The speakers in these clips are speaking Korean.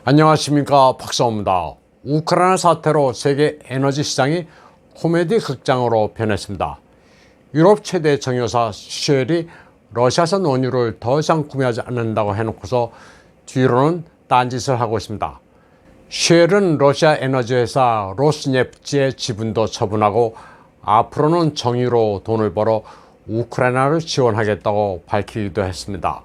안녕하십니까, 박사입니다. 우크라이나 사태로 세계 에너지 시장이 코미디 극장으로 변했습니다. 유럽 최대 정유사 쉘이 러시아산 원유를 더 이상 구매하지 않는다고 해놓고서 뒤로는 딴짓을 하고 있습니다. 쉘은 러시아 에너지 회사 로스네프트의 지분도 처분하고 앞으로는 정유로 돈을 벌어 우크라이나를 지원하겠다고 밝히기도 했습니다.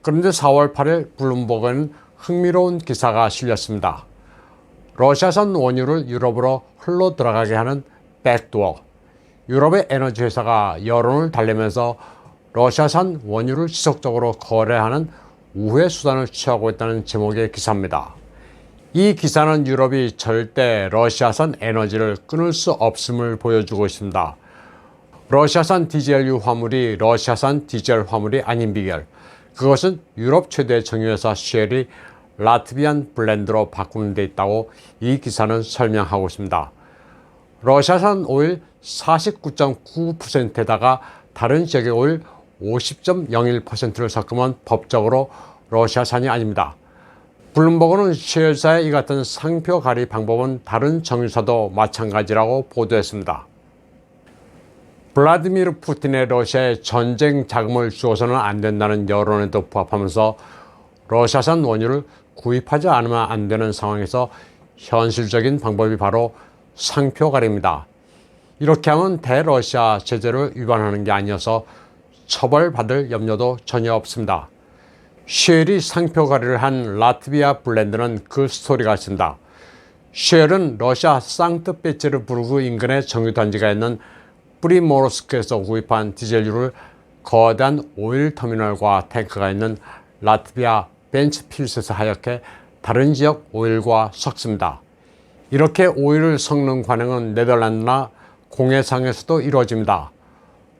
그런데 4월 8일 블룸버그는 흥미로운 기사가 실렸습니다. 러시아산 원유를 유럽으로 흘러 들어가게 하는 백도어. 유럽의 에너지 회사가 여론을 달래면서 러시아산 원유를 지속적으로 거래하는 우회 수단을 취하고 있다는 제목의 기사입니다. 이 기사는 유럽이 절대 러시아산 에너지를 끊을 수 없음을 보여주고 있습니다. 러시아산 디젤유 화물이 러시아산 디젤 화물이 아닌 비결. 그것은 유럽 최대 정유회사 쉘이 라트비안 블렌드로 바꾸는 데 있다고 이 기사는 설명하고 있습니다. 러시아산 오일 49.9%에다가 다른 지역의 오일 50.01%를 섞으면 법적으로 러시아산이 아닙니다. 블룸버그는 쉘사의 이 같은 상표 가리 방법은 다른 정유사도 마찬가지라고 보도했습니다. 블라디미르 푸틴의 러시아에 전쟁 자금을 주어서는 안 된다는 여론에도 부합하면서 러시아산 원유를 구입하지 않으면 안 되는 상황에서 현실적인 방법이 바로 상표 가리입니다. 이렇게 하면 대러시아 제재를 위반하는 게 아니어서 처벌받을 염려도 전혀 없습니다. 쉘이 상표 가리를 한 라트비아 블렌드는 그 스토리가 있습니다. 쉘은 러시아 상트페테르부르크 인근의 정유단지가 있는 프리모르스크에서 구입한 디젤유를 거대한 오일 터미널과 탱크가 있는 라트비아 벤츠필스에서 하역해 다른 지역 오일과 섞습니다. 이렇게 오일을 섞는 관행은 네덜란드나 공해상에서도 이루어집니다.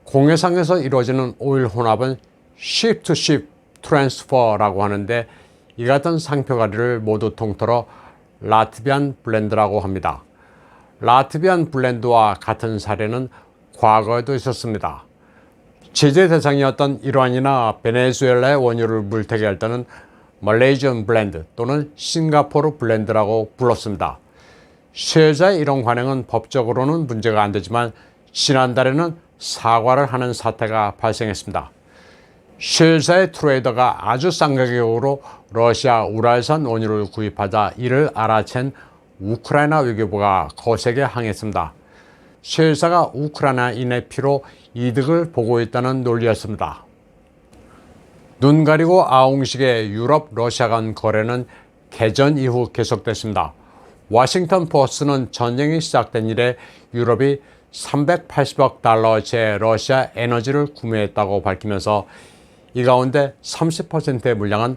공해상에서 이루어지는 오일 혼합은 ship to ship transfer라고 하는데 이 같은 상표 가리를 모두 통틀어 라트비안 블렌드라고 합니다. 라트비안 블렌드와 같은 사례는 과거에도 있었습니다. 제재 대상이었던 이란이나 베네수엘라의 원유를 물태게 할 때는 말레이시안 블렌드 또는 싱가포르 블렌드라고 불렀습니다. 쉘사의 이런 관행은 법적으로는 문제가 안 되지만 지난달에는 사과를 하는 사태가 발생했습니다. 쉘사의 트레이더가 아주 싼 가격으로 러시아 우랄산 원유를 구입하자 이를 알아챈 우크라이나 외교부가 거세게 항의했습니다. 쉘사가 우크라이나인의 피로 이득을 보고 있다는 논리였습니다. 눈 가리고 아웅식의 유럽 러시아 간 거래는 개전 이후 계속됐습니다. 워싱턴 포스트는 전쟁이 시작된 이래 유럽이 380억 달러어치의 러시아 에너지를 구매했다고 밝히면서 이 가운데 30%의 물량은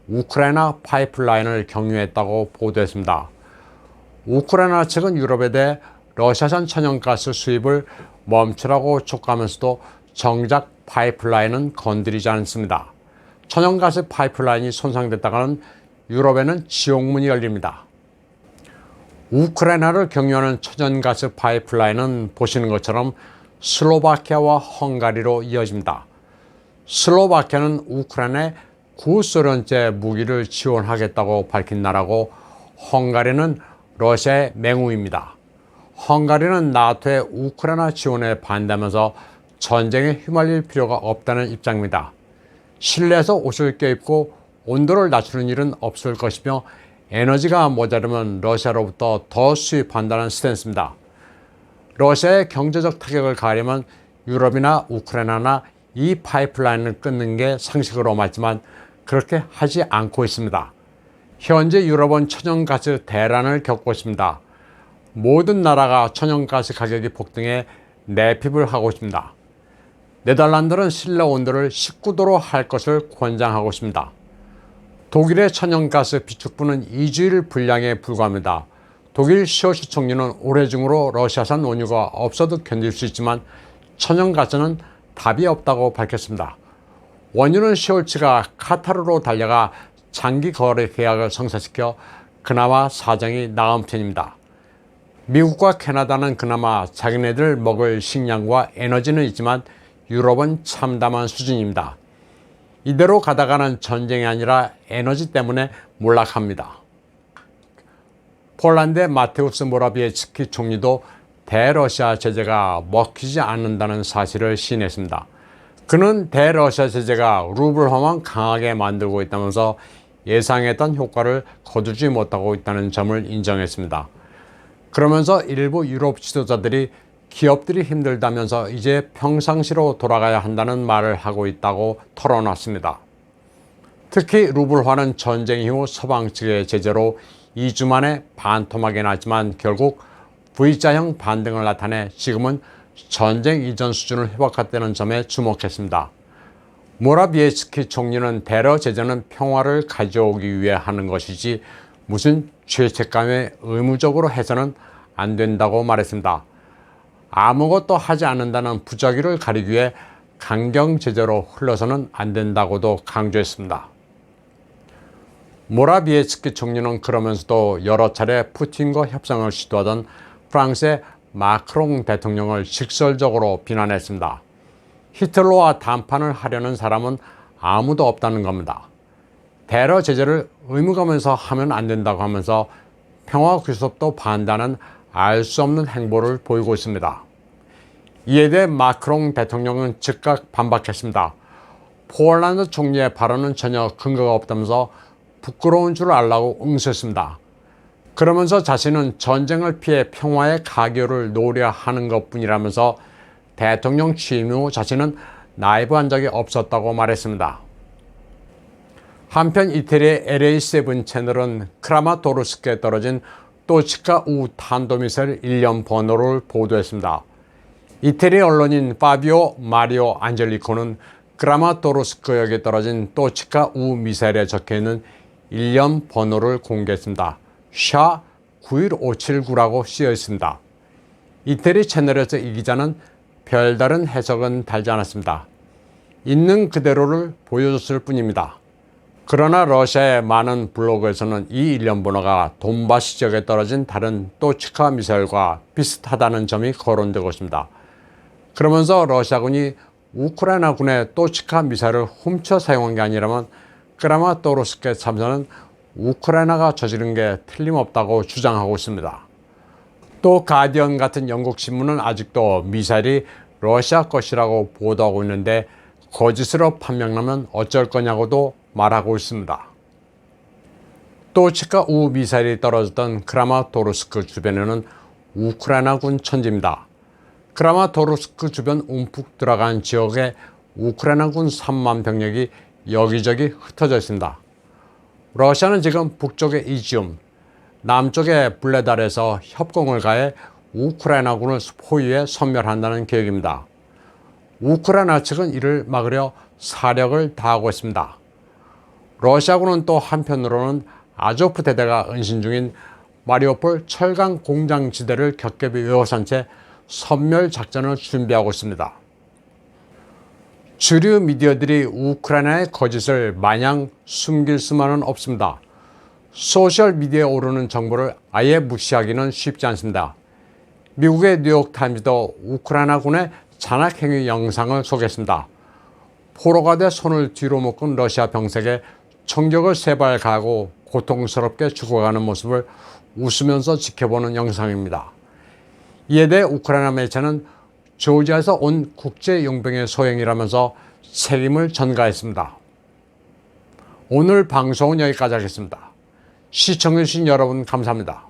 우크라이나 파이프라인을 경유했다고 보도했습니다. 우크라이나 측은 유럽에 대해 러시아산 천연가스 수입을 멈추라고 촉구하면서도 정작 파이프라인은 건드리지 않습니다. 천연가스 파이프라인이 손상됐다가는 유럽에는 지옥문이 열립니다. 우크라이나를 경유하는 천연가스 파이프라인은 보시는 것처럼 슬로바키아와 헝가리로 이어집니다. 슬로바키아는 우크라이나에 구소련제 무기를 지원하겠다고 밝힌 나라고 헝가리는 러시아의 맹우입니다. 헝가리는 나토의 우크라이나 지원에 반대하면서 전쟁에 휘말릴 필요가 없다는 입장입니다. 실내에서 옷을 껴입고 온도를 낮추는 일은 없을 것이며 에너지가 모자르면 러시아로부터 더 수입한다는 스탠스입니다. 러시아의 경제적 타격을 가하려면 유럽이나 우크라이나나 이 파이프라인을 끊는 게 상식으로 맞지만 그렇게 하지 않고 있습니다. 현재 유럽은 천연가스 대란을 겪고 있습니다. 모든 나라가 천연가스 가격이 폭등해 내핍을 하고 있습니다. 네덜란드는 실내 온도를 19도로 할 것을 권장하고 있습니다. 독일의 천연가스 비축부는 2주일 분량에 불과합니다. 독일 쇼츠 총리는 올해 중으로 러시아산 원유가 없어도 견딜 수 있지만 천연가스는 답이 없다고 밝혔습니다. 원유는 쇼츠가 카타르로 달려가 장기 거래 계약을 성사시켜 그나마 사정이 나은 편입니다. 미국과 캐나다는 그나마 자기네들 먹을 식량과 에너지는 있지만 유럽은 참담한 수준입니다. 이대로 가다가는 전쟁이 아니라 에너지 때문에 몰락합니다. 폴란드의 마테우스 모라비에츠키 총리도 대러시아 제재가 먹히지 않는다는 사실을 시인했습니다. 그는 대러시아 제재가 루블화만 강하게 만들고 있다면서 예상했던 효과를 거두지 못하고 있다는 점을 인정했습니다. 그러면서 일부 유럽 지도자들이 기업들이 힘들다면서 이제 평상시로 돌아가야 한다는 말을 하고 있다고 털어놨습니다. 특히 루블화는 전쟁 이후 서방 측의 제재로 2주 만에 반토막이 났지만 결국 V자형 반등을 나타내 지금은 전쟁 이전 수준을 회복했다는 점에 주목했습니다. 모라비에츠키 총리는 대러 제재는 평화를 가져오기 위해 하는 것이지 무슨 죄책감에 의무적으로 해서는 안 된다고 말했습니다. 아무것도 하지 않는다는 부작위를 가리기 위해 강경 제재로 흘러서는 안 된다고도 강조했습니다. 모라비에츠키 총리는 그러면서도 여러 차례 푸틴과 협상을 시도하던 프랑스의 마크롱 대통령을 직설적으로 비난했습니다. 히틀러와談판을 하려는 사람은 아무도 없다는 겁니다. 대러 제재를 의무가면서 하면 안 된다고 하면서 평화 규섭도 반대하는 알 수 없는 행보를 보이고 있습니다. 이에 대해 마크롱 대통령은 즉각 반박했습니다. 폴란드 총리의 발언은 전혀 근거가 없다면서 부끄러운 줄 알라고 응수했습니다. 그러면서 자신은 전쟁을 피해 평화의 가교를 노려 하는 것뿐이라면서 대통령 취임 후 자신은 라이브한 적이 없었다고 말했습니다. 한편 이태리의 LA7 채널은 크라마토르스크에 떨어진 또치카 우 탄도미사일 1년 번호를 보도했습니다. 이태리 언론인 파비오 마리오 안젤리코는 크라마토르스크역에 떨어진 또치카 우 미사일에 적혀있는 1년 번호를 공개했습니다. 샤 91579라고 쓰여 있습니다. 이태리 채널에서 이 기자는 별다른 해석은 달지 않았습니다. 있는 그대로를 보여줬을 뿐입니다. 그러나 러시아의 많은 블로그에서는 이 일련 번호가 돈바스 지역에 떨어진 다른 또치카 미사일과 비슷하다는 점이 거론되고 있습니다. 그러면서 러시아군이 우크라이나군의 또치카 미사일을 훔쳐 사용한 게 아니라면 크라마토르스크의 참사는 우크라이나가 저지른 게 틀림없다고 주장하고 있습니다. 또 가디언 같은 영국 신문은 아직도 미사일이 러시아 것이라고 보도하고 있는데 거짓으로 판명나면 어쩔 거냐고도 말하고 있습니다. 또치카 우 미사일이 떨어졌던 크라마토르스크 주변에는 우크라이나군 천지입니다. 크라마토르스크 주변 움푹 들어간 지역에 우크라이나군 3만 병력이 여기저기 흩어져 있습니다. 러시아는 지금 북쪽의 이지움, 남쪽의 블레달에서 협공을 가해 우크라이나군을 포위해 섬멸한다는 계획입니다. 우크라이나 측은 이를 막으려 사력을 다하고 있습니다. 러시아군은 또 한편으로는 아조프 대대가 은신 중인 마리오폴 철강 공장 지대를 겹겹이 에워싼 채 섬멸 작전을 준비하고 있습니다. 주류 미디어들이 우크라이나의 거짓을 마냥 숨길 수만은 없습니다. 소셜미디어에 오르는 정보를 아예 무시하기는 쉽지 않습니다. 미국의 뉴욕타임즈도 우크라이나군의 잔악행위 영상을 소개했습니다. 포로가 돼 손을 뒤로 묶은 러시아 병색에 총격을 3발 가하고 고통스럽게 죽어가는 모습을 웃으면서 지켜보는 영상입니다. 이에 대해 우크라이나 매체는 조지아에서 온 국제용병의 소행이라면서 책임을 전가했습니다. 오늘 방송은 여기까지 하겠습니다. 시청해주신 여러분 감사합니다.